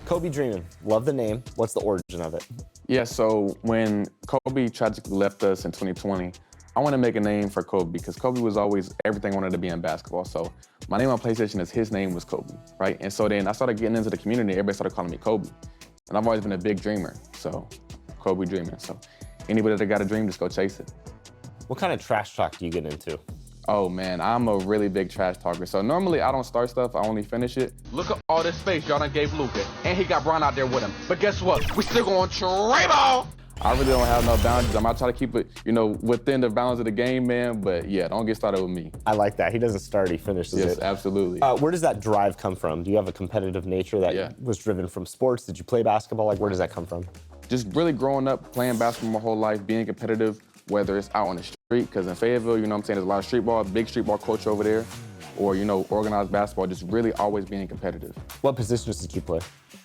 Kobe Dreamin', love the name. What's the origin of it? Yeah, so when Kobe tragically left us in 2020, I want to make a name for Kobe because Kobe was always everything I wanted to be in basketball. So my name on PlayStation is his name was Kobe, right? And so then I started getting into the community. Everybody started calling me Kobe. And I've always been a big dreamer, so Kobe Dreamin'. So anybody that got a dream, just go chase it. What kind of trash talk do you get into? Oh man, I'm a really big trash talker. So normally I don't start stuff, I only finish it. Look at all this space y'all done gave Luka, and he got Bron out there with him. But guess what? We still going Trey ball. I really don't have no boundaries. I'm gonna try to keep it, within the bounds of the game, man. But yeah, don't get started with me. I like that. He doesn't start, he finishes it. Yes, absolutely. Where does that drive come from? Do you have a competitive nature that was driven from sports? Did you play basketball? Like, where does that come from? Just really growing up, playing basketball my whole life, being competitive, whether it's out on the street, because in Fayetteville, there's a lot of street ball, big street ball culture over there, or, organized basketball, just really always being competitive. What positions did you play?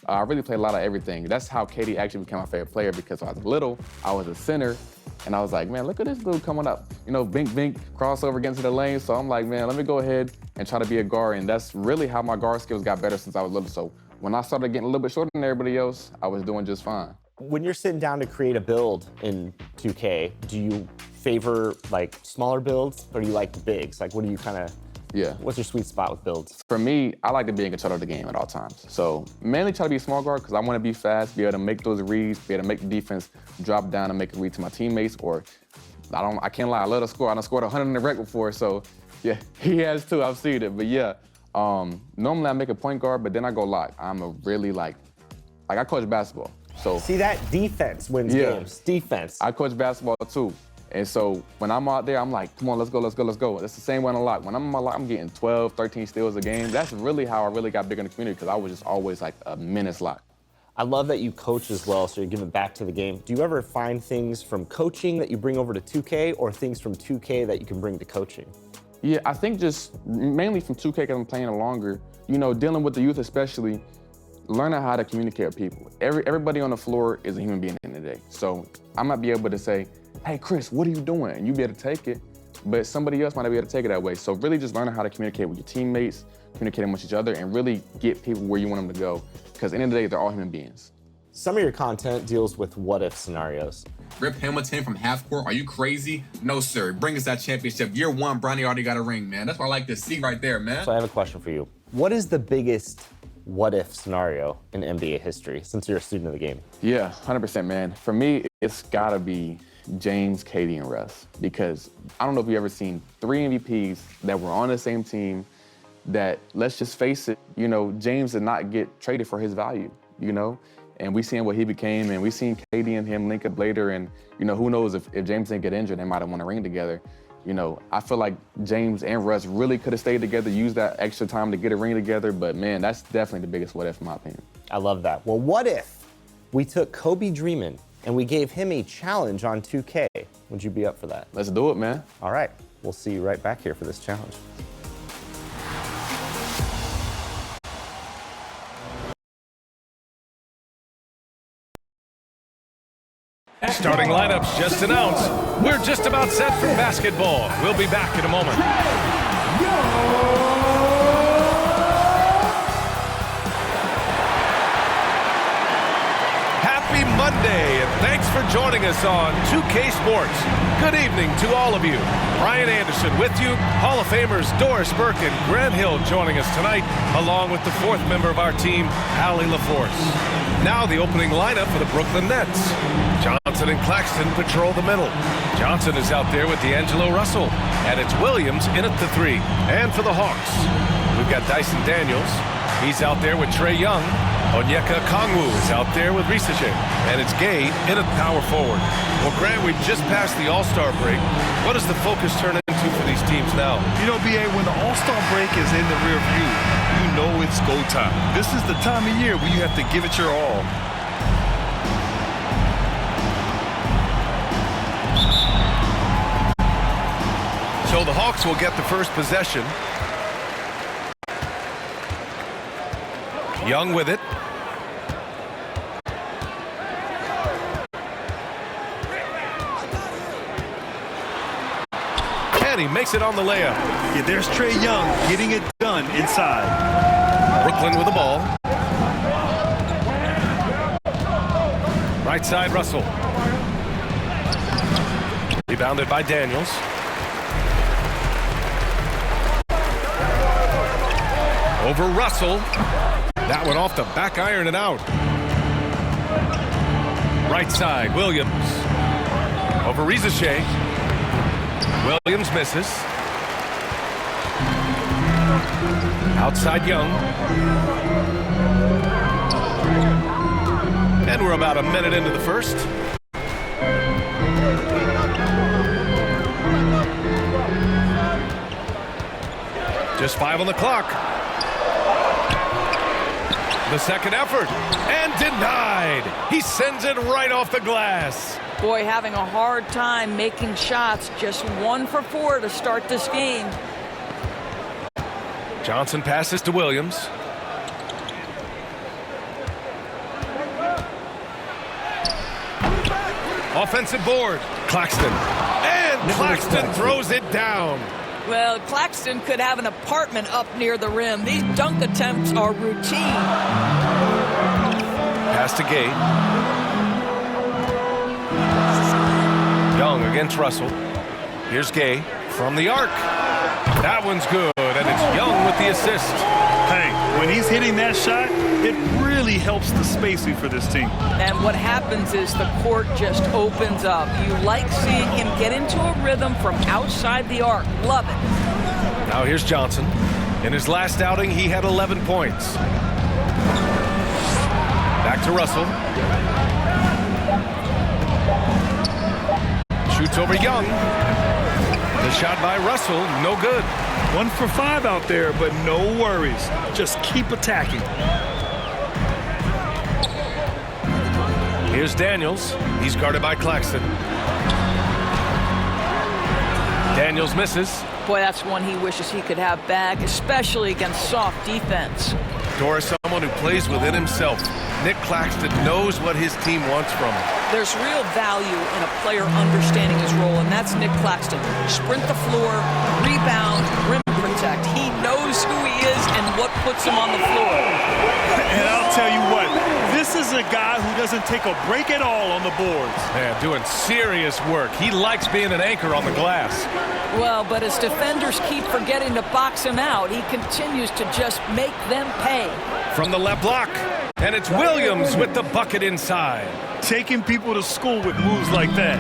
I really played a lot of everything. That's how KD actually became my favorite player because when I was little, I was a center, and I was like, man, look at this dude coming up. Bink, bink, crossover, get into the lane. So I'm like, man, let me go ahead and try to be a guard, and that's really how my guard skills got better since I was little. So when I started getting a little bit shorter than everybody else, I was doing just fine. When you're sitting down to create a build in 2K, do you favor like smaller builds or do you like the bigs? Like, what do you what's your sweet spot with builds? For me, I like to be in control of the game at all times. So mainly try to be a small guard because I want to be fast, be able to make those reads, be able to make the defense drop down and make a read to my teammates. Or I can't lie, I love to score. I done scored 100 in the rec before, so yeah, he has too. I've seen it, but yeah. Normally I make a point guard, but then I go lock. I'm a really I coach basketball. So see, that defense wins games. Defense. I coach basketball too. And so when I'm out there, I'm like, come on, let's go, let's go, let's go. That's the same way on a lock. When I'm on my lock, I'm getting 12, 13 steals a game. That's really how I really got big in the community because I was just always like a menace lock. I love that you coach as well, so you're giving back to the game. Do you ever find things from coaching that you bring over to 2K or things from 2K that you can bring to coaching? Yeah, I think just mainly from 2K because I'm playing it longer, dealing with the youth especially, learning how to communicate with people. Everybody on the floor is a human being at the end of the day. So I might be able to say, hey, Chris, what are you doing? And you be able to take it, but somebody else might not be able to take it that way. So really just learning how to communicate with your teammates, communicating with each other, and really get people where you want them to go. Because at the end of the day, they're all human beings. Some of your content deals with what-if scenarios. Rip Hamilton from half court, are you crazy? No, sir. Bring us that championship. Year one, Bronny already got a ring, man. That's what I like to see right there, man. So I have a question for you. What is the biggest what-if scenario in NBA history, since you're a student of the game? Yeah, 100%, man. For me, it's gotta be James, KD, and Russ. Because I don't know if you've ever seen 3 MVPs that were on the same team that, let's just face it, James did not get traded for his value, And we seen what he became, and we seen KD and him link up later, and who knows if James didn't get injured, they might have won a ring together. I feel like James and Russ really could have stayed together, used that extra time to get a ring together, but man, that's definitely the biggest what if in my opinion. I love that. Well, what if we took Kobe Dreamin' and we gave him a challenge on 2K? Would you be up for that? Let's do it, man. All right, we'll see you right back here for this challenge. Starting lineups just announced. We're just about set for basketball. We'll be back in a moment. Happy Monday, and thanks for joining us on 2K Sports. Good evening to all of you. Brian Anderson with you. Hall of Famers Doris Burke and Grant Hill joining us tonight, along with the 4th member of our team, Allie LaForce. Now the opening lineup for the Brooklyn Nets. Johnson and Claxton patrol the middle. Johnson is out there with D'Angelo Russell, and it's Williams in at the 3. And for the Hawks, we've got Dyson Daniels. He's out there with Trae Young. Onyeka Okongwu is out there with Risache, and it's Gay in at power forward. Well, Grant, we just passed the All-Star break. What does the focus turn into for these teams now? BA, when the All-Star break is in the rear view, you know it's go time. This is the time of year where you have to give it your all. So the Hawks will get the first possession. Young with it. And he makes it on the layup. Yeah, there's Trae Young getting it done inside. Brooklyn with the ball. Right side, Russell. Rebounded by Daniels. Over Russell. That one off the back iron and out. Right side, Williams. Over Rizachet. Williams misses. Outside Young. And we're about a minute into the first. Just 5 on the clock. The second effort, and denied. He sends it right off the glass. Boy, having a hard time making shots. Just 1 for 4 to start this game. Johnson passes to Williams. Offensive board. Claxton. And Claxton throws it down. Well, Claxton could have an apartment up near the rim. These dunk attempts are routine. Pass to Gay. Young against Russell. Here's Gay from the arc. That one's good, and it's Young with the assist. Hey, when he's hitting that shot, it really helps the spacing for this team. And what happens is the court just opens up. You like seeing him get into a rhythm from outside the arc. Love it. Now here's Johnson. In his last outing, he had 11 points. Back to Russell. Shoots over Young. The shot by Russell, no good. 1 for 5 out there, but no worries. Just keep attacking. Here's Daniels. He's guarded by Claxton. Daniels misses. Boy, that's one he wishes he could have back, especially against soft defense. Doris, someone who plays within himself. Nick Claxton knows what his team wants from him. There's real value in a player understanding his role, and that's Nick Claxton. Sprint the floor, rebound, rim protect. He knows who he is and what puts him on the floor. And I'll tell you what, this is a guy who doesn't take a break at all on the boards. Man, doing serious work. He likes being an anchor on the glass. Well, but as defenders keep forgetting to box him out, he continues to just make them pay. From the left block, and it's Williams with the bucket inside. Taking people to school with moves like that.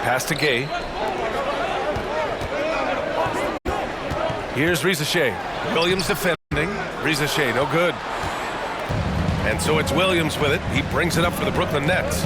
Pass to Gay. Here's Rizachet. Williams defending. Rizachet, no good. And so it's Williams with it. He brings it up for the Brooklyn Nets.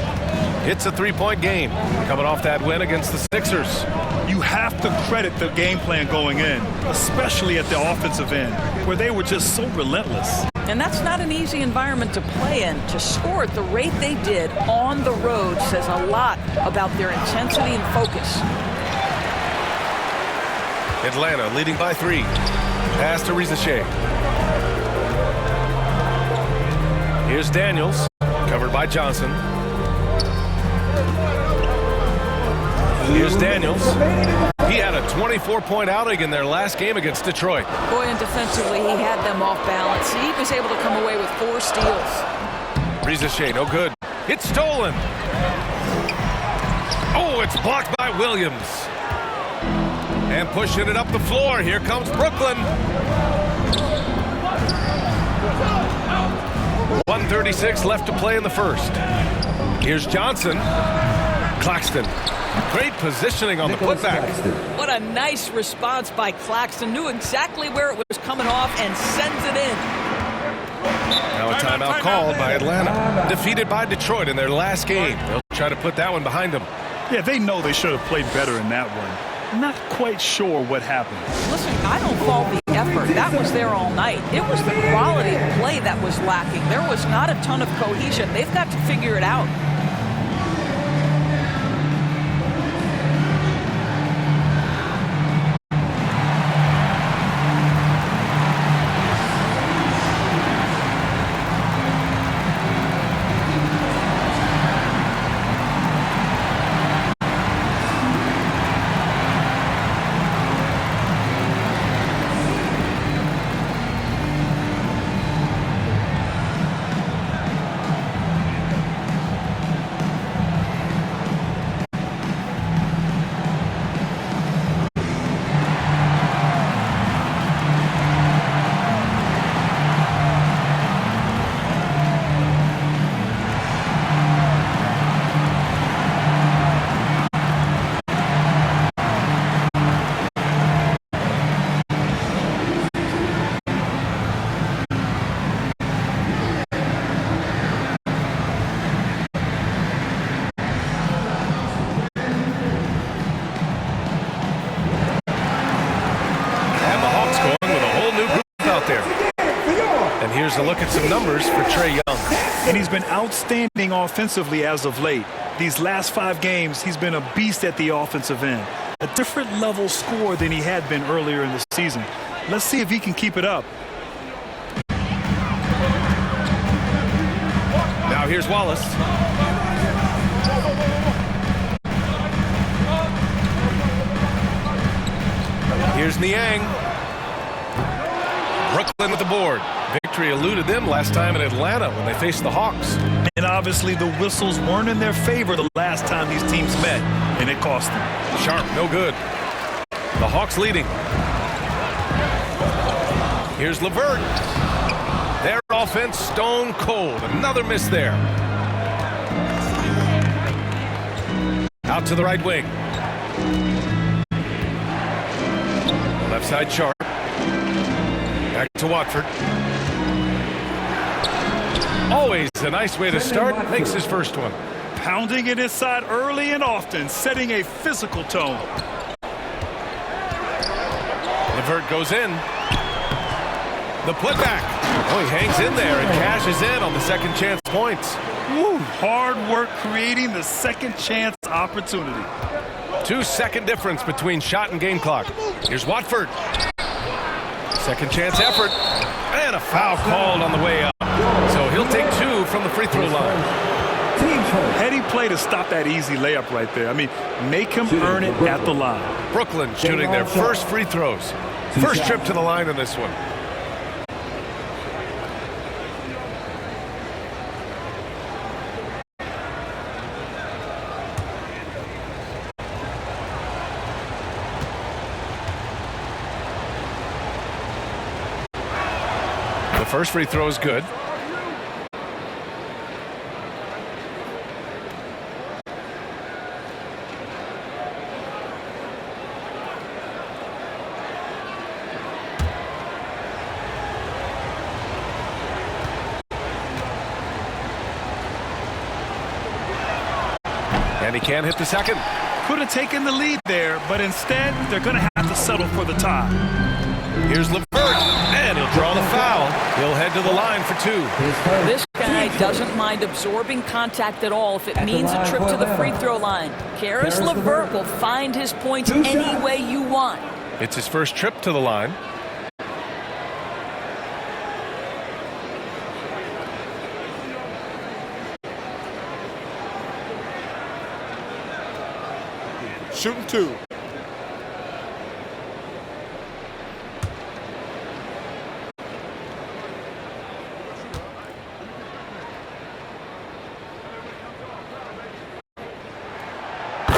It's a three-point game, coming off that win against the Sixers. You have to credit the game plan going in, especially at the offensive end, where they were just so relentless. And that's not an easy environment to play in. To score at the rate they did on the road says a lot about their intensity and focus. Atlanta leading by 3. Pass to Rizachet. Here's Daniels, covered by Johnson. Here's Daniels. He had a 24-point outing in their last game against Detroit. Boy, and defensively, he had them off balance. He was able to come away with 4 steals. Rizachet, no good. It's stolen. Oh, it's blocked by Williams. And pushing it up the floor. Here comes Brooklyn. 1:36 left to play in the first. Here's Johnson. Claxton. Great positioning on the putback. What a nice response by Claxton. Knew exactly where it was coming off and sends it in. Now a timeout called by Atlanta. Defeated by Detroit in their last game. They'll try to put that one behind them. Yeah, they know they should have played better in that one. Not quite sure what happened. Listen, I don't fault the effort. That was there all night. It was the quality of play that was lacking. There was not a ton of cohesion. They've got to figure it out. here's a look at some numbers for Trae Young. And he's been outstanding offensively as of late. These last 5 games, he's been a beast at the offensive end. A different level scorer than he had been earlier in the season. Let's see if he can keep it up. Now here's Wallace. Here's Niang. Brooklyn with the board. Victory eluded them last time in Atlanta when they faced the Hawks. And obviously the whistles weren't in their favor the last time these teams met, and it cost them. Sharp, no good. The Hawks leading. Here's LeVert. Their offense stone cold. Another miss there. Out to the right wing. Left side Sharp. Back to Watford. Always a nice way to start. Makes his first one. Pounding it inside early and often, setting a physical tone. LeVert goes in. The putback. Oh, he hangs in there and cashes in on the second chance points. Woo, hard work creating the second chance opportunity. 2-second difference between shot and game clock. Here's Watford. Second chance effort. And a foul called on the way up. So he'll take 2 from the free throw line. Heady play to stop that easy layup right there. I mean, make him earn it at the line. Brooklyn shooting their first free throws. First trip to the line in this one. The first free throw is good. And he can't hit the second. Could have taken the lead there, but instead they're going to have to settle for the tie. Here's LeVert, and he'll draw the foul. He'll head to the line for 2. This guy doesn't mind absorbing contact at all if it means a trip to the free throw line. Caris LeVert will find his points any way you want. It's his first trip to the line. Shooting 2.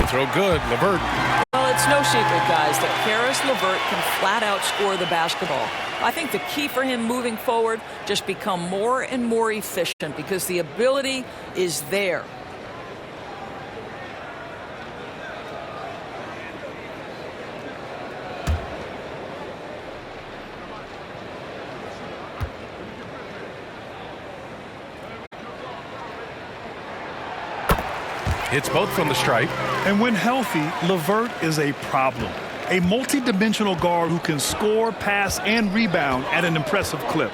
Throw good, LeVert. Well, it's no secret, guys, that Caris LeVert can flat out score the basketball. I think the key for him moving forward, just become more and more efficient because the ability is there. Hits both from the stripe. And when healthy, LeVert is a problem. A multi-dimensional guard who can score, pass, and rebound at an impressive clip.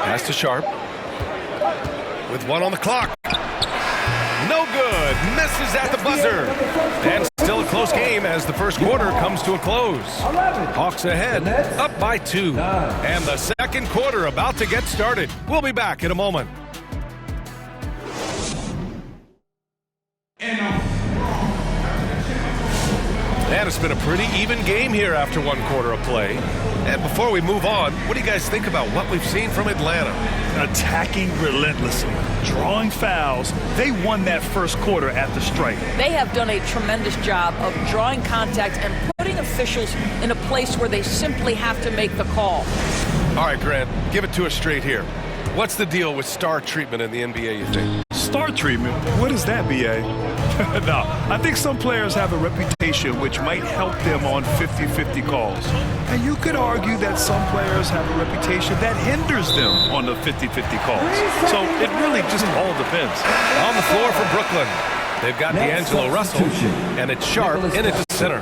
Pass to Sharp. With 1 on the clock. No good. Misses at the buzzer. And still a close game as the first quarter comes to a close. Hawks ahead, up by 2. And the second quarter about to get started. We'll be back in a moment. And it's been a pretty even game here after 1 quarter of play. And before we move on, what do you guys think about what we've seen from Atlanta? Attacking relentlessly, drawing fouls. They won that first quarter at the stripe. They have done a tremendous job of drawing contact and putting officials in a place where they simply have to make the call. All right, Grant, give it to us straight here. What's the deal with star treatment in the NBA, you think? Star treatment? What is that, B.A.? No, I think some players have a reputation which might help them on 50-50 calls. And you could argue that some players have a reputation that hinders them on the 50-50 calls. So it really just all depends. On the floor for Brooklyn, they've got D'Angelo Russell, and it's Sharp in at the center.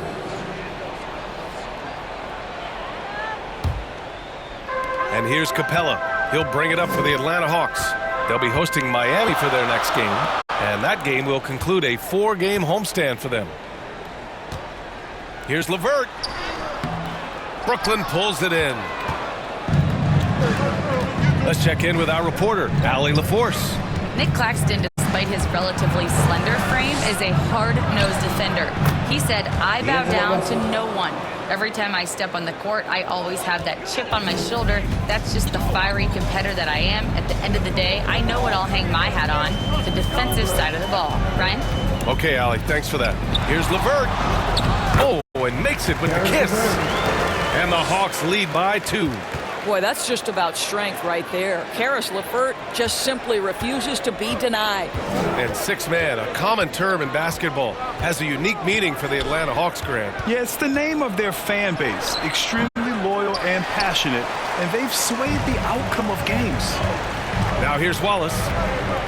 And here's Capella. He'll bring it up for the Atlanta Hawks. They'll be hosting Miami for their next game, and that game will conclude a 4-game homestand for them. Here's LeVert. Brooklyn pulls it in. Let's check in with our reporter, Allie LaForce. Nick Claxton, despite his relatively slender frame, is a hard-nosed defender. He said, "I bow down to no one. Every time I step on the court, I always have that chip on my shoulder. That's just the fiery competitor that I am. At the end of the day, I know what I'll hang my hat on, the defensive side of the ball." Ryan? Okay, Allie, thanks for that. Here's LeVert. Oh, and makes it with the kiss. And the Hawks lead by 2. Boy, that's just about strength right there. Caris LeVert just simply refuses to be denied. And six-man, a common term in basketball, has a unique meaning for the Atlanta Hawks, Grant. Yeah, it's the name of their fan base. Extremely loyal and passionate, and they've swayed the outcome of games. Now here's Wallace.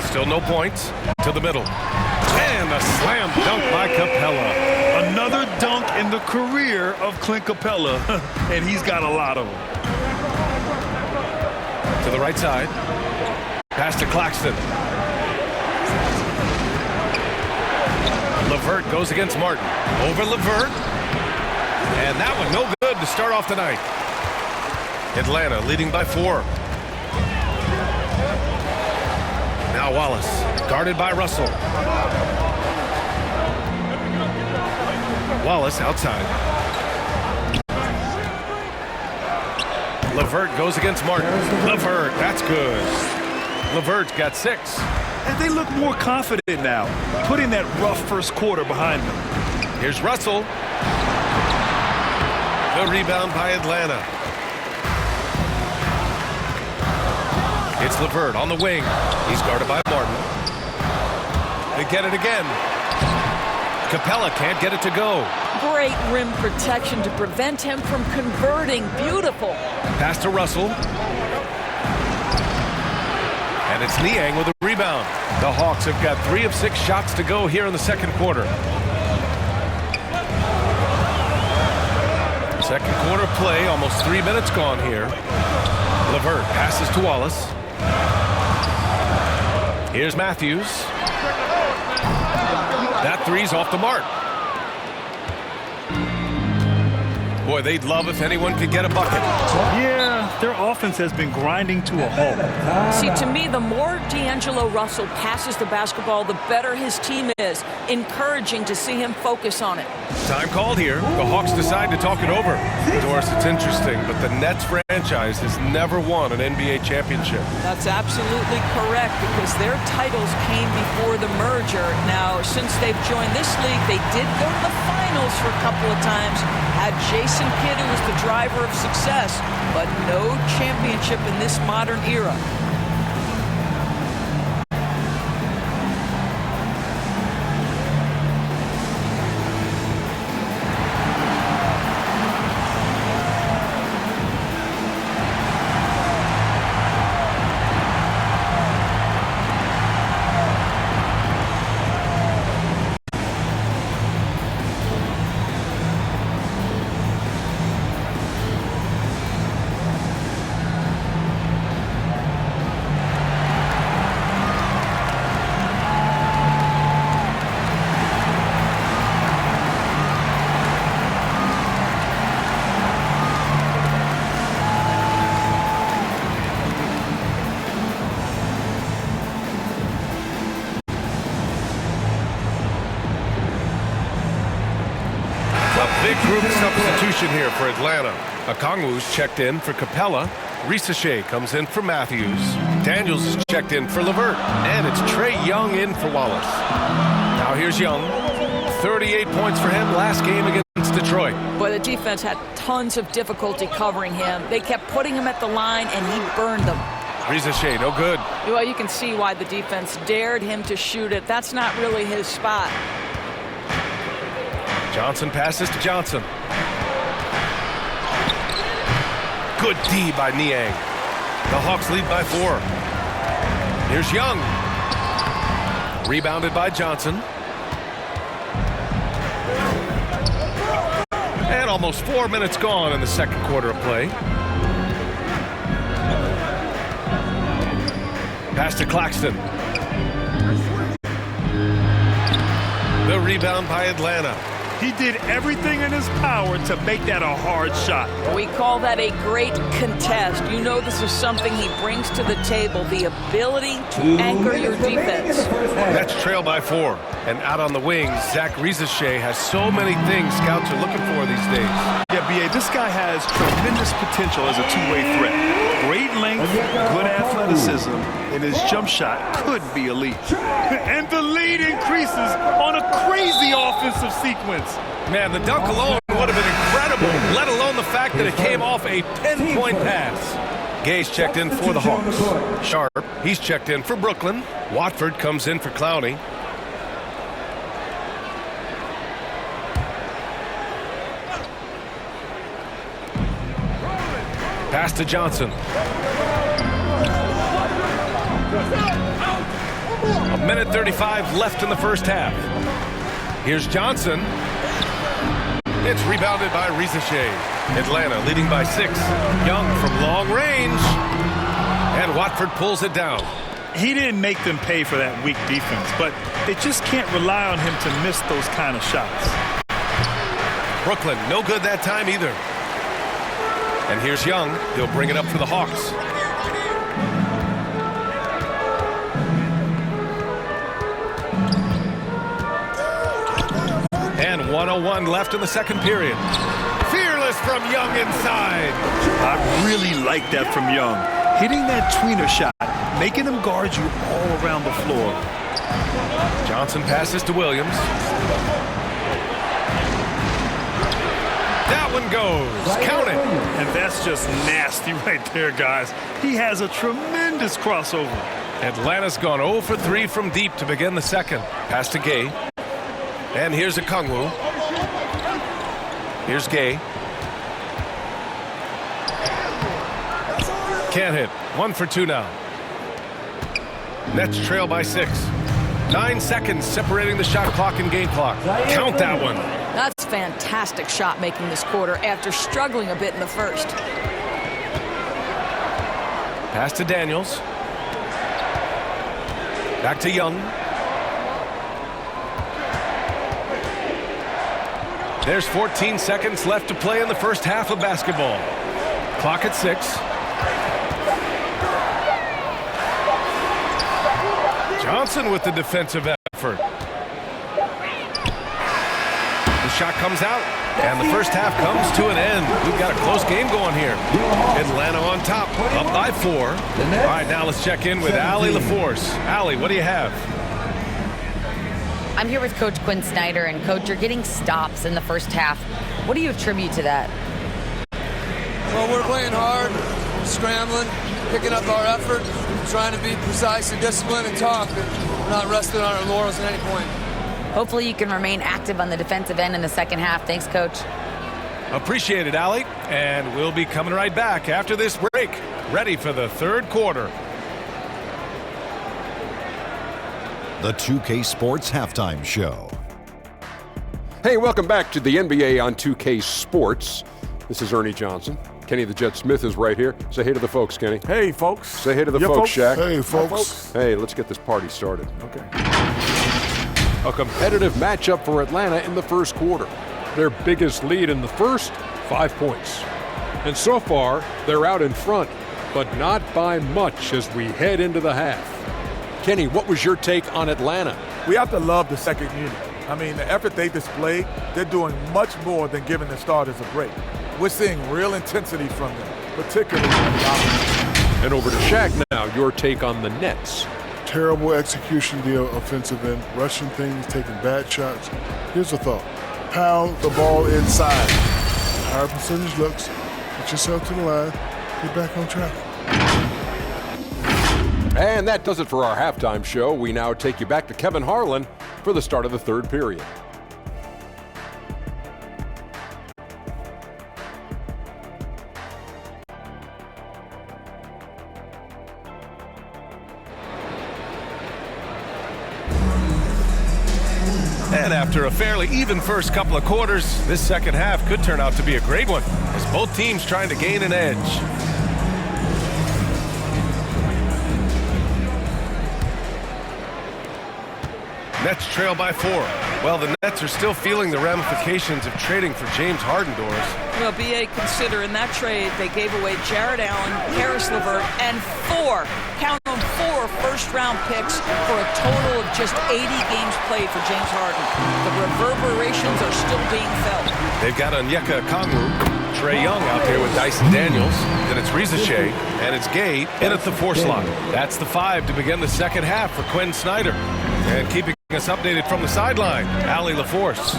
Still no points. To the middle. And a slam dunk by Capella. Another dunk in the career of Clint Capella, and he's got a lot of them. To the right side. Pass to Claxton. LeVert goes against Martin. Over LeVert. And that one no good to start off the night. Atlanta leading by 4. Now Wallace, guarded by Russell. Wallace outside. LeVert goes against Martin. LeVert, that's good. LeVert's got 6. And they look more confident now, putting that rough first quarter behind them. Here's Russell. The rebound by Atlanta. It's LeVert on the wing. He's guarded by Martin. They get it again. Capella can't get it to go. Great rim protection to prevent him from converting. Beautiful. Pass to Russell. And it's Niang with a rebound. The Hawks have got 3 of 6 shots to go here in the second quarter. Second quarter play, almost 3 minutes gone here. LeVert passes to Wallace. Here's Matthews. That three's off the mark. Boy, they'd love if anyone could get a bucket. Yeah, their offense has been grinding to a halt. See, to me, the more D'Angelo Russell passes the basketball, the better his team is. Encouraging to see him focus on it. Time called here. The Hawks decide to talk it over. Doris, it's interesting, but the Nets franchise has never won an NBA championship. That's absolutely correct, because their titles came before the merger. Now, since they've joined this league, they did go to the finals for a couple of times. Had Jason Kidd, who was the driver of success, but no championship in this modern era. Big group substitution here for Atlanta. Okongwu's checked in for Capella. Risacher comes in for Matthews. Daniels is checked in for LeVert. And it's Trae Young in for Wallace. Now here's Young. 38 points for him last game against Detroit. Boy, the defense had tons of difficulty covering him. They kept putting him at the line, and he burned them. Risacher, no good. Well, you can see why the defense dared him to shoot it. That's not really his spot. Johnson passes to Johnson. Good D by Niang. The Hawks lead by 4. Here's Young. Rebounded by Johnson. And almost 4 minutes gone in the second quarter of play. Pass to Claxton. The rebound by Atlanta. He did everything in his power to make that a hard shot. We call that a great contest. You know this is something he brings to the table, the ability to anchor your defense. Nets trail by 4. And out on the wing, Zach Risache has so many things scouts are looking for these days. Yeah, B.A., this guy has tremendous potential as a two-way threat. Great length, good athleticism, and his jump shot could be elite. And the lead increases on a crazy offensive sequence. Man, the dunk alone would have been incredible, let alone the fact that it came off a 10-point pass. Gay's checked in for the Hawks. Sharp, he's checked in for Brooklyn. Watford comes in for Clowney. Pass to Johnson. A minute 35 left in the first half. Here's Johnson. It's rebounded by Risache. Atlanta leading by 6. Young from long range. And Watford pulls it down. He didn't make them pay for that weak defense, but they just can't rely on him to miss those kind of shots. Brooklyn, no good that time either. And here's Young. He'll bring it up for the Hawks. And 1:01 left in the second period. Fearless from Young inside. I really like that from Young. Hitting that tweener shot, making him guard you all around the floor. Johnson passes to Williams. That one goes. Count it. And that's just nasty right there, guys. He has a tremendous crossover. Atlanta's gone 0 for 3 from deep to begin the second. Pass to Gay. And here's Okongwu. Here's Gay. Can't hit. 1 for 2 now. Nets trail by 6. 9 seconds separating the shot clock and game clock. Count that one. That's fantastic shot making this quarter after struggling a bit in the first. Pass to Daniels. Back to Young. There's 14 seconds left to play in the first half of basketball. Clock at 6. Johnson with the defensive effort. The shot comes out, and the first half comes to an end. We've got a close game going here. Atlanta on top, up by 4. All right, now let's check in with Allie LaForce. Allie, what do you have? I'm here with Coach Quinn Snyder, and Coach, you're getting stops in the first half. What do you attribute to that? Well, we're playing hard, scrambling, picking up our effort, trying to be precise and disciplined and tough, and we're not resting on our laurels at any point. Hopefully you can remain active on the defensive end in the second half. Thanks, Coach. Appreciate it, Allie. And we'll be coming right back after this break, ready for the third quarter. The 2K Sports Halftime Show. Hey, welcome back to the NBA on 2K Sports. This is Ernie Johnson. Kenny the Jet Smith is right here. Say hey to the folks, Kenny. Hey, folks. Say hey to the folks, Shaq. Hey, folks. Hey, let's get this party started. Okay. A competitive matchup for Atlanta in the first quarter. Their biggest lead in the first, 5 points. And so far, they're out in front, but not by much as we head into the half. Kenny, what was your take on Atlanta? We have to love the second unit. I mean, the effort they displayed, they're doing much more than giving the starters a break. We're seeing real intensity from them, particularly on the offense. And over to Shaq now, your take on the Nets. Terrible execution deal, offensive end, rushing things, taking bad shots. Here's a thought. Pound the ball inside. Higher percentage looks, get yourself to the line, get back on track. And that does it for our halftime show. We now take you back to Kevin Harlan for the start of the third period. And after a fairly even first couple of quarters, this second half could turn out to be a great one, as both teams trying to gain an edge. Nets trail by 4. Well, the Nets are still feeling the ramifications of trading for James Harden, Doris. Well, B.A., consider in that trade they gave away Jared Allen, Caris LeVert, and 4, count them, 4 first-round picks for a total of just 80 games played for James Harden. The reverberations are still being felt. They've got Onyeka Okongwu, Trae Young out there with Dyson Daniels. Then it's Reza Shea, and it's Gay in at the 4 slot. That's the 5 to begin the second half for Quinn Snyder. And keeping us updated from the sideline, Allie LaForce.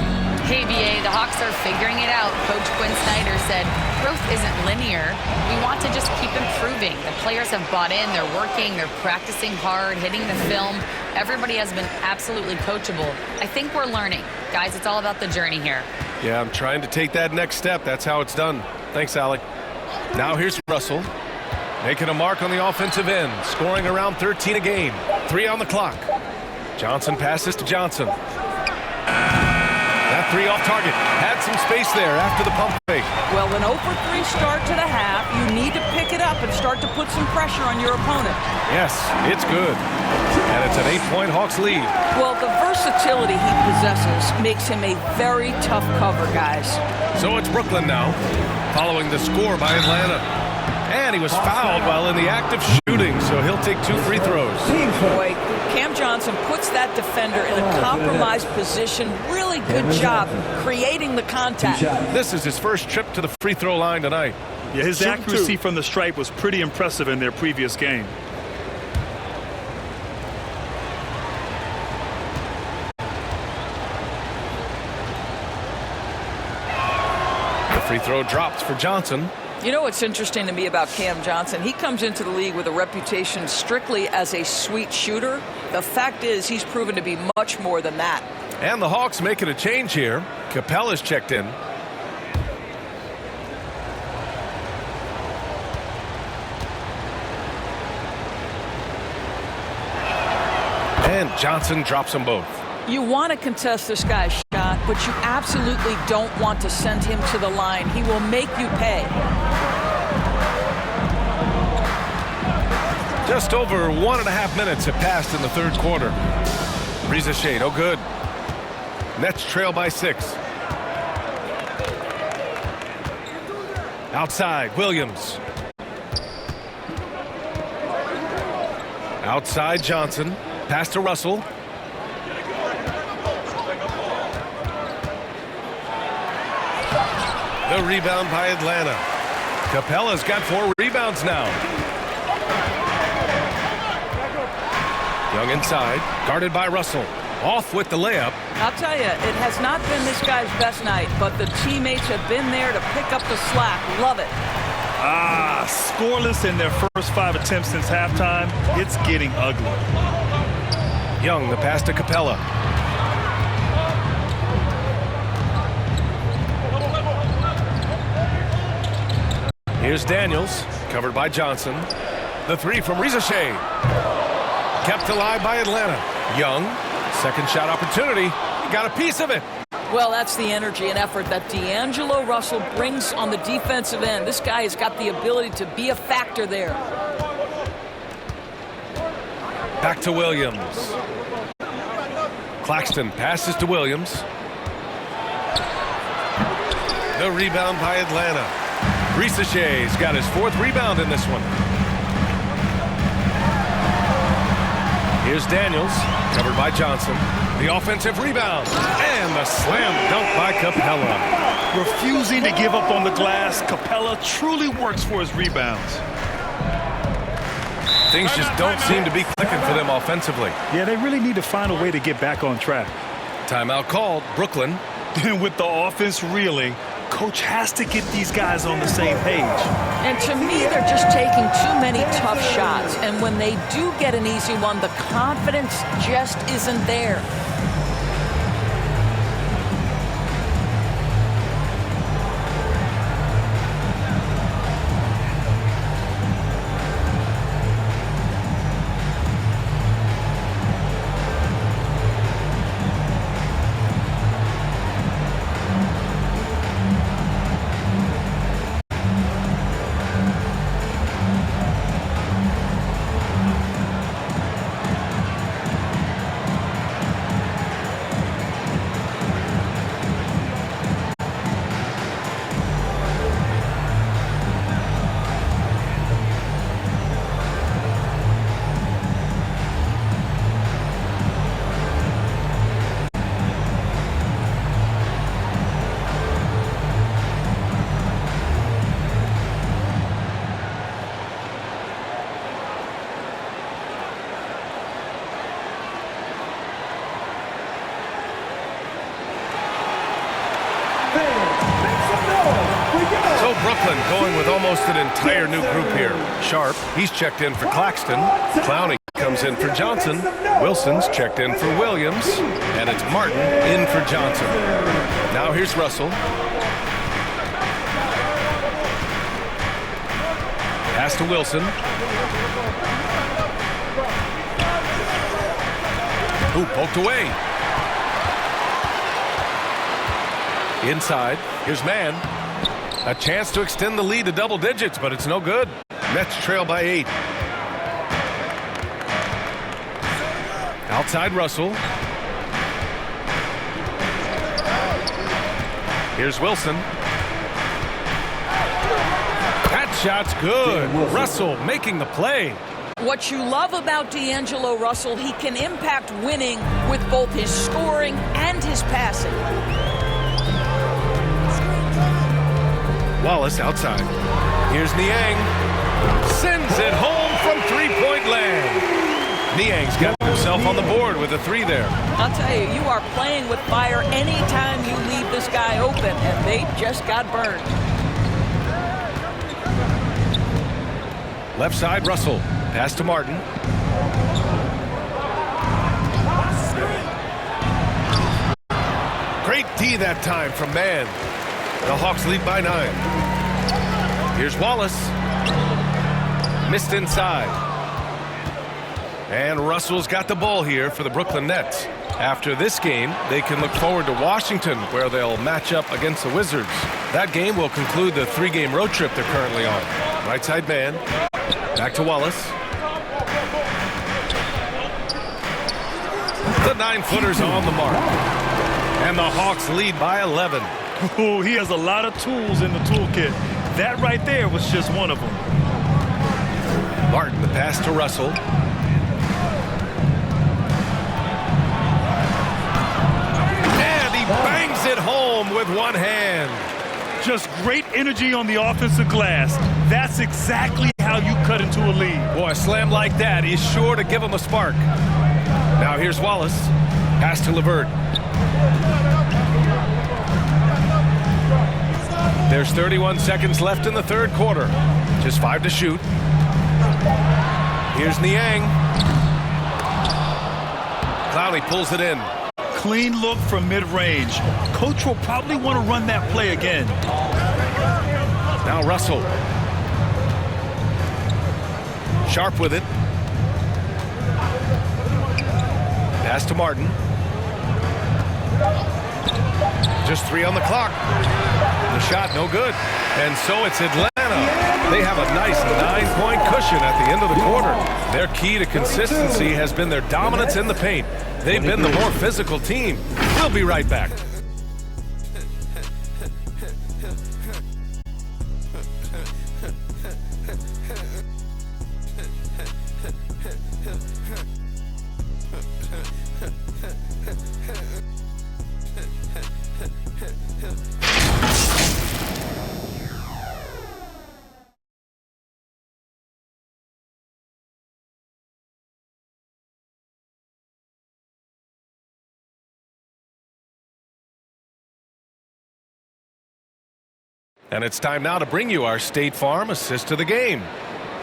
Hey, BA, the Hawks are figuring it out. Coach Quinn Snyder said, growth isn't linear. We want to just keep improving. The players have bought in. They're working. They're practicing hard, hitting the film. Everybody has been absolutely coachable. I think we're learning. Guys, it's all about the journey here. Yeah, I'm trying to take that next step. That's how it's done. Thanks, Allie. Now here's Russell, making a mark on the offensive end, scoring around 13 a game. 3 on the clock. Johnson passes to Johnson. That 3 off target. Had some space there after the pump fake. Well, an 0 for 3 start to the half. You need to pick it up and start to put some pressure on your opponent. Yes, it's good. And it's an 8-point Hawks lead. Well, the versatility he possesses makes him a very tough cover, guys. So it's Brooklyn now, following the score by Atlanta. And he was fouled while in the act of shooting, so he'll take 2 free throws. Boy, Cam Johnson puts that defender in a compromised position. Really good job creating the contact. This is his first trip to the free throw line tonight. Yeah, his accuracy from the stripe was pretty impressive in their previous game. The free throw drops for Johnson. You know what's interesting to me about Cam Johnson? He comes into the league with a reputation strictly as a sweet shooter. The fact is he's proven to be much more than that. And the Hawks making a change here. Capella's checked in. And Johnson drops them both. You want to contest this guy's shot, but you absolutely don't want to send him to the line. He will make you pay. Just over 1.5 minutes have passed in the third quarter. Reza Shea, no good. Nets trail by 6. Outside, Williams. Outside, Johnson. Pass to Russell. The rebound by Atlanta. Capella's got 4 rebounds now. Young inside, guarded by Russell. Off with the layup. I'll tell you, it has not been this guy's best night, but the teammates have been there to pick up the slack. Love it. Scoreless in their first 5 attempts since halftime. It's getting ugly. Young, the pass to Capella. Here's Daniels, covered by Johnson. The 3 from Reza Shea. Kept alive by Atlanta. Young, second shot opportunity. He got a piece of it. Well, that's the energy and effort that D'Angelo Russell brings on the defensive end. This guy has got the ability to be a factor there. Back to Williams. Claxton passes to Williams. The rebound by Atlanta. Reza Shea's got his 4th rebound in this one. Here's Daniels, covered by Johnson. The offensive rebound, and the slam dunk by Capella. Refusing to give up on the glass, Capella truly works for his rebounds. Things just don't seem to be clicking for them offensively. Yeah, they really need to find a way to get back on track. Timeout called, Brooklyn. With the offense reeling, coach has to get these guys on the same page. And to me, they're just taking too many tough shots. And when they do get an easy one, the confidence just isn't there. Brooklyn going with almost an entire new group here. Sharp, he's checked in for Claxton. Clowney comes in for Johnson. Wilson's checked in for Williams. And it's Martin in for Johnson. Now here's Russell. Pass to Wilson. Ooh, poked away. Inside, here's Mann. A chance to extend the lead to double digits, but it's no good. Nets trail by 8. Outside Russell. Here's Wilson. That shot's good. Russell making the play. What you love about D'Angelo Russell, he can impact winning with both his scoring and his passing. Wallace outside. Here's Niang. Sends it home from three-point land. Niang's got himself on the board with a 3 there. I'll tell you, you are playing with fire anytime you leave this guy open, and they just got burned. Left side, Russell. Pass to Martin. Great D that time from Mann. The Hawks lead by 9. Here's Wallace. Missed inside. And Russell's got the ball here for the Brooklyn Nets. After this game, they can look forward to Washington, where they'll match up against the Wizards. That game will conclude the 3-game road trip they're currently on. Right side man. Back to Wallace. The 9-footer's on the mark. And the Hawks lead by 11. Oh, he has a lot of tools in the toolkit. That right there was just one of them. Martin, the pass to Russell. And he bangs it home with one hand. Just great energy on the offensive glass. That's exactly how you cut into a lead. Boy, a slam like that is sure to give him a spark. Now here's Wallace. Pass to LeVert. There's 31 seconds left in the third quarter. Just 5 to shoot. Here's Niang. Clowney pulls it in. Clean look from mid-range. Coach will probably want to run that play again. Now Russell. Sharp with it. Pass to Martin. Just 3 on the clock. The shot no good. And so it's Atlanta. They have a nice 9-point cushion at the end of the quarter. Their key to consistency has been their dominance in the paint. They've been the more physical team. We'll be right back. And it's time now to bring you our State Farm assist of the game.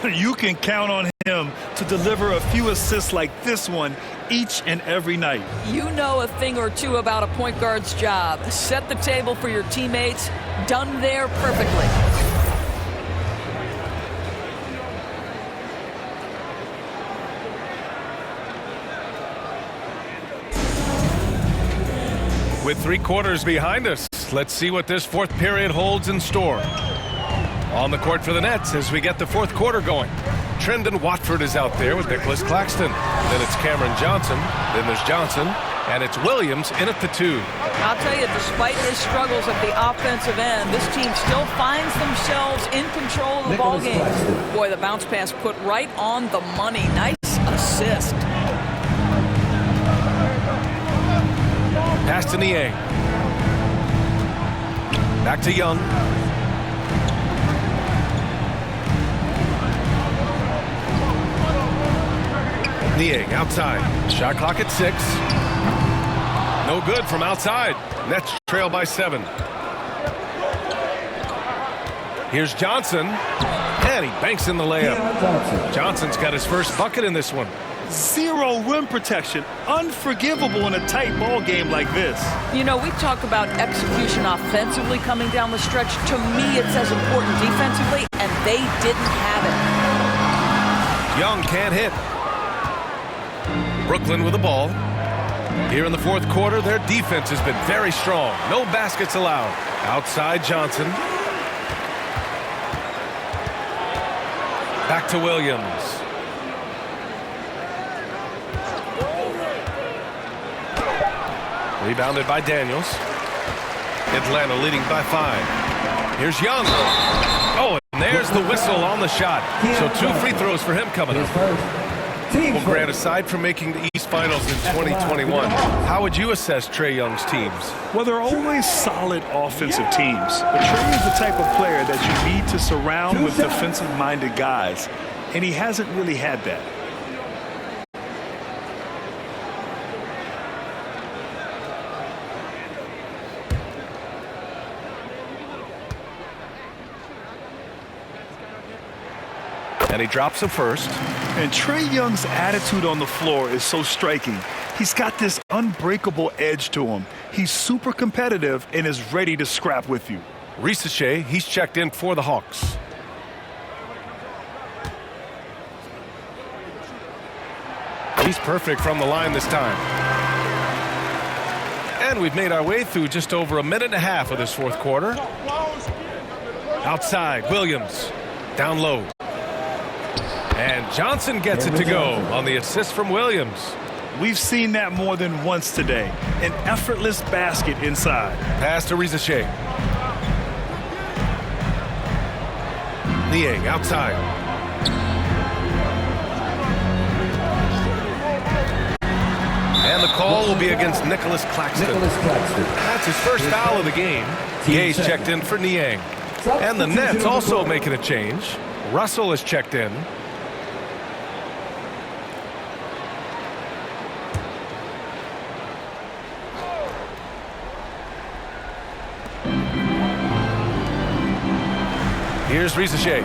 You can count on him to deliver a few assists like this one each and every night. You know a thing or two about a point guard's job. Set the table for your teammates. Done there perfectly. With 3 quarters behind us, let's see what this fourth period holds in store. On the court for the Nets as we get the fourth quarter going. Trendon Watford is out there with Nicholas Claxton. Then it's Cameron Johnson. Then there's Johnson. And it's Williams in at the 2. I'll tell you, despite his struggles at the offensive end, this team still finds themselves in control of the ball game. Boy, the bounce pass put right on the money. Nice assist. Pass to Niang. Back to Young. Niang outside. Shot clock at 6. No good from outside. Nets trail by 7. Here's Johnson, and he banks in the layup. Johnson's got his first bucket in this one. Zero rim protection. Unforgivable in a tight ball game like this. You know, we talk about execution offensively coming down the stretch. To me, it's as important defensively, and they didn't have it. Young can't hit. Brooklyn with the ball. Here in the fourth quarter, their defense has been very strong. No baskets allowed. Outside Johnson. Back to Williams. Rebounded by Daniels. Atlanta leading by 5. Here's Young. Oh, and there's the whistle on the shot. So 2 free throws for him coming up. Well, Grant, aside from making the East Finals in 2021, how would you assess Trae Young's teams? Well, they're always solid offensive teams. But Trae is the type of player that you need to surround with defensive-minded guys, and he hasn't really had that. And he drops the first. And Trae Young's attitude on the floor is so striking. He's got this unbreakable edge to him. He's super competitive and is ready to scrap with you. Risache, he's checked in for the Hawks. He's perfect from the line this time. And we've made our way through just over a minute and a half of this fourth quarter. Outside, Williams. Down low. And Johnson gets it to go on the assist from Williams. We've seen that more than once today. An effortless basket inside. Pass to Risache. Niang outside. And the call will be against Nicholas Claxton. That's his first foul of the game. Gay's checked in for Niang. And the Nets also making a change. Russell is checked in. Here's Risache.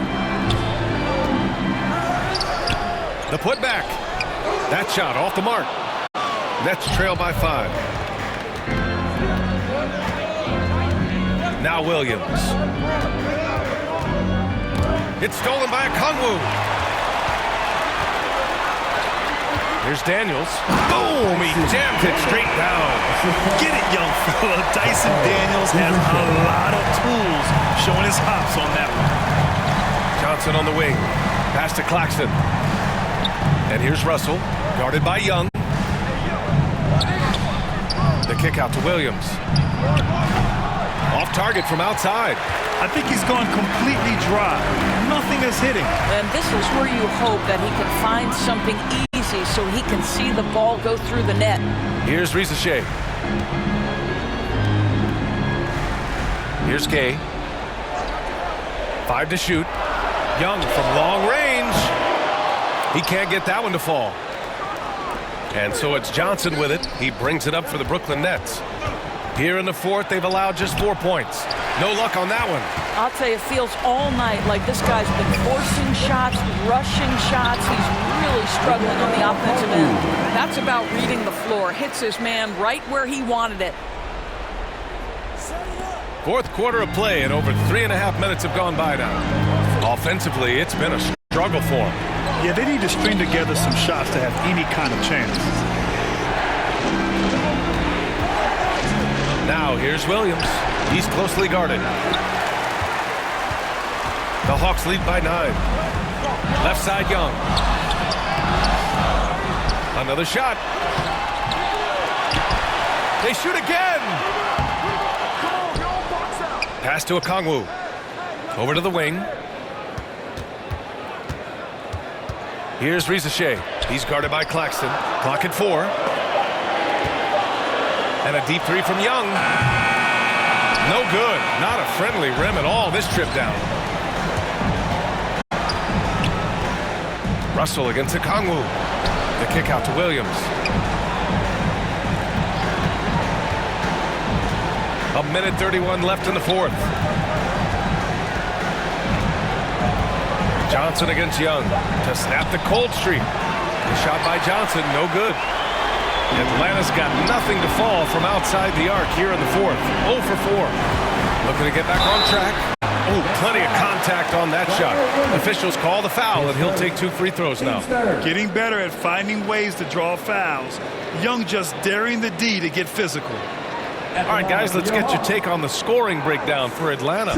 The putback. That shot off the mark. Nets trail by 5. Now Williams. It's stolen by Okongwu. Here's Daniels. Boom! He jammed it straight down. Get it, young fella. Dyson Daniels has a lot of tools, showing his hops on that one. Johnson on the wing. Pass to Claxton. And here's Russell, guarded by Young. The kick out to Williams. Off target from outside. I think he's gone completely dry. Nothing is hitting. And this is where you hope that he can find something easy so he can see the ball go through the net. Here's Risache. Here's Gay. 5 to shoot. Young from long range. He can't get that one to fall. And so it's Johnson with it. He brings it up for the Brooklyn Nets. Here in the fourth, they've allowed just 4 points. No luck on that one. I'll tell you, it feels all night like this guy's been forcing shots, rushing shots. He's really struggling on the offensive end. That's about reading the floor. Hits his man right where he wanted it. Fourth quarter of play, and over 3.5 minutes have gone by now. Offensively, it's been a struggle for him. Yeah, they need to string together some shots to have any kind of chance. Now, here's Williams. He's closely guarded. The Hawks lead by 9. Left side, Young. Another shot. They shoot again. Pass to Okongwu. Over to the wing. Here's Risache. He's guarded by Claxton. Clock at 4. And a deep 3 from Young. No good. Not a friendly rim at all this trip down. Russell against Okongwu. The kick out to Williams. A minute 31 left in the fourth. Johnson against Young to snap the cold streak. The shot by Johnson, no good. Atlanta's got nothing to fall from outside the arc here in the fourth. 0 for 4. Looking to get back on track. Oh, plenty of contact on that shot. Officials call the foul, and he'll take 2 free throws now. Getting better at finding ways to draw fouls. Young just daring the D to get physical. All right, guys, let's get your take on the scoring breakdown for Atlanta.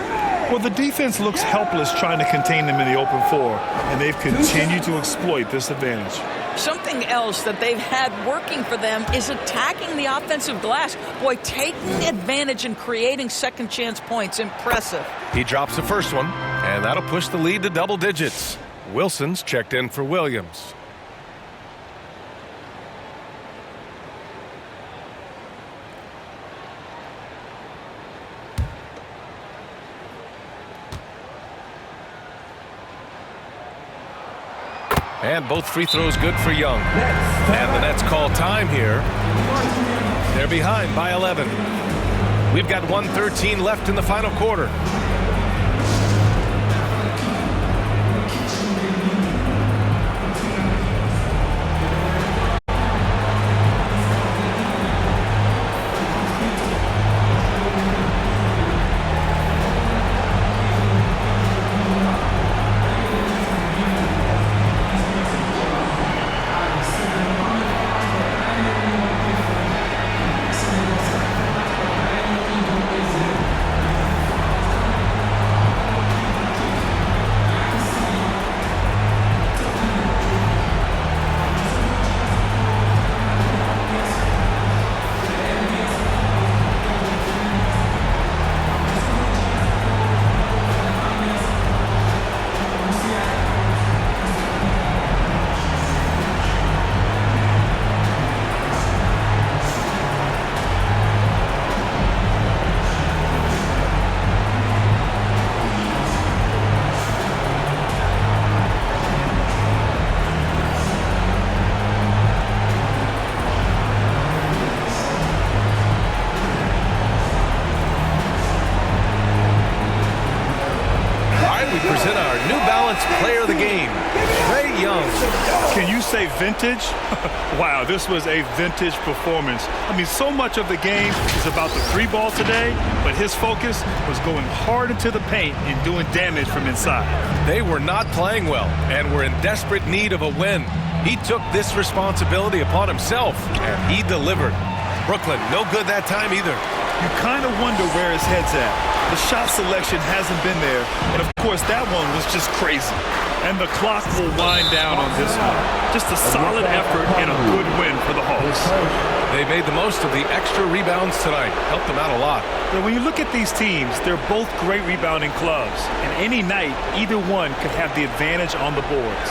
Well, the defense looks helpless trying to contain them in the open floor, and they've continued to exploit this advantage. Something else that they've had working for them is attacking the offensive glass. Boy, taking advantage and creating second chance points. Impressive. He drops the first one, and that'll push the lead to double digits. Wilson's checked in for Williams. And both free throws good for Young. And the Nets call time here. They're behind by 11. We've got 1:13 left in the final quarter. Present our New Balance Player of the Game, Trae Young. Can you say vintage? Wow, this was a vintage performance. I mean, so much of the game is about the free ball today, but his focus was going hard into the paint and doing damage from inside. They were not playing well and were in desperate need of a win. He took this responsibility upon himself, and he delivered. Brooklyn, no good that time either. You kind of wonder where his head's at. The shot selection hasn't been there, and of course that one was just crazy. And the clock will wind down on this one. Just a solid effort and a good win for the Hawks. They made the most of the extra rebounds tonight. Helped them out a lot. But when you look at these teams, they're both great rebounding clubs. And any night, either one could have the advantage on the boards.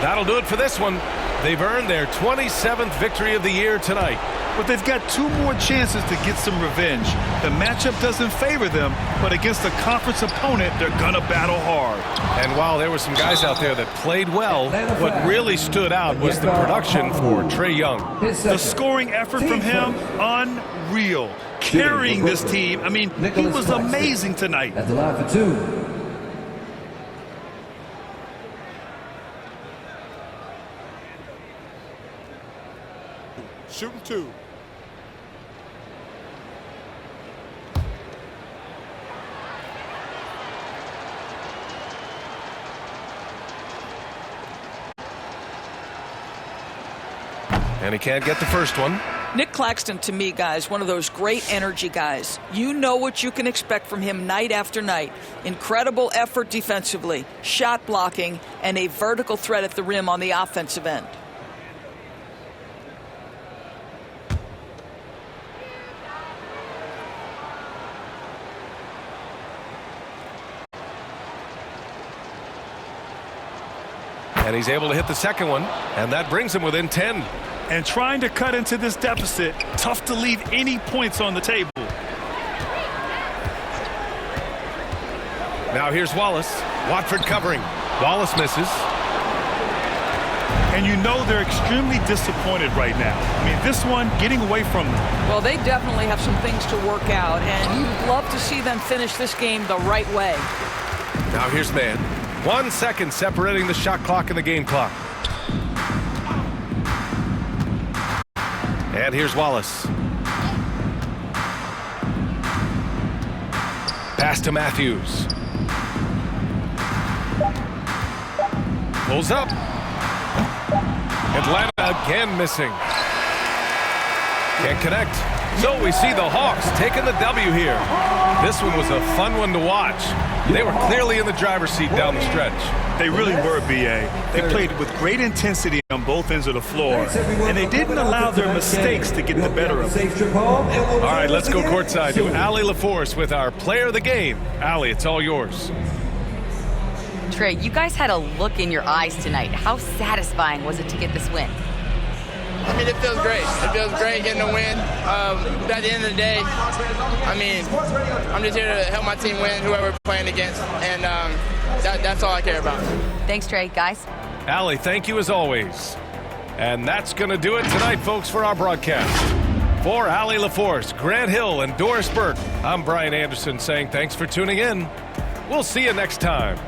That'll do it for this one. They've earned their 27th victory of the year tonight. But they've got 2 more chances to get some revenge. The matchup doesn't favor them, but against a conference opponent, they're gonna battle hard. And while there were some guys out there that played well, what really stood out was the production for Trae Young. The scoring effort from him, unreal. Carrying this team, I mean, he was amazing tonight. That's a line for 2. Shooting 2. And he can't get the first one. Nick Claxton, to me, guys, one of those great energy guys. You know what you can expect from him night after night. Incredible effort defensively, shot blocking, and a vertical threat at the rim on the offensive end. And he's able to hit the second one, and that brings him within 10. And trying to cut into this deficit, tough to leave any points on the table. Now here's Wallace. Watford covering. Wallace misses. And you know they're extremely disappointed right now. I mean, this one getting away from them. Well, they definitely have some things to work out, and you'd love to see them finish this game the right way. Now here's Man. 1 second separating the shot clock and the game clock. And here's Wallace. Pass to Matthews. Pulls up. Atlanta again missing. Can't connect. So we see the Hawks taking the W here. This one was a fun one to watch. They were clearly in the driver's seat down the stretch. They really were, B.A. They played with great intensity on both ends of the floor, and they didn't allow their mistakes to get the better of them. All right, let's go courtside to Allie LaForce with our player of the game. Allie, it's all yours. Trey, you guys had a look in your eyes tonight. How satisfying was it to get this win? I mean, it feels great. It feels great getting a win. But at the end of the day, I mean, I'm just here to help my team win, whoever we're playing against, and that's all I care about. Thanks, Trey. Guys? Allie, thank you as always. And that's going to do it tonight, folks, for our broadcast. For Allie LaForce, Grant Hill, and Doris Burke, I'm Brian Anderson saying thanks for tuning in. We'll see you next time.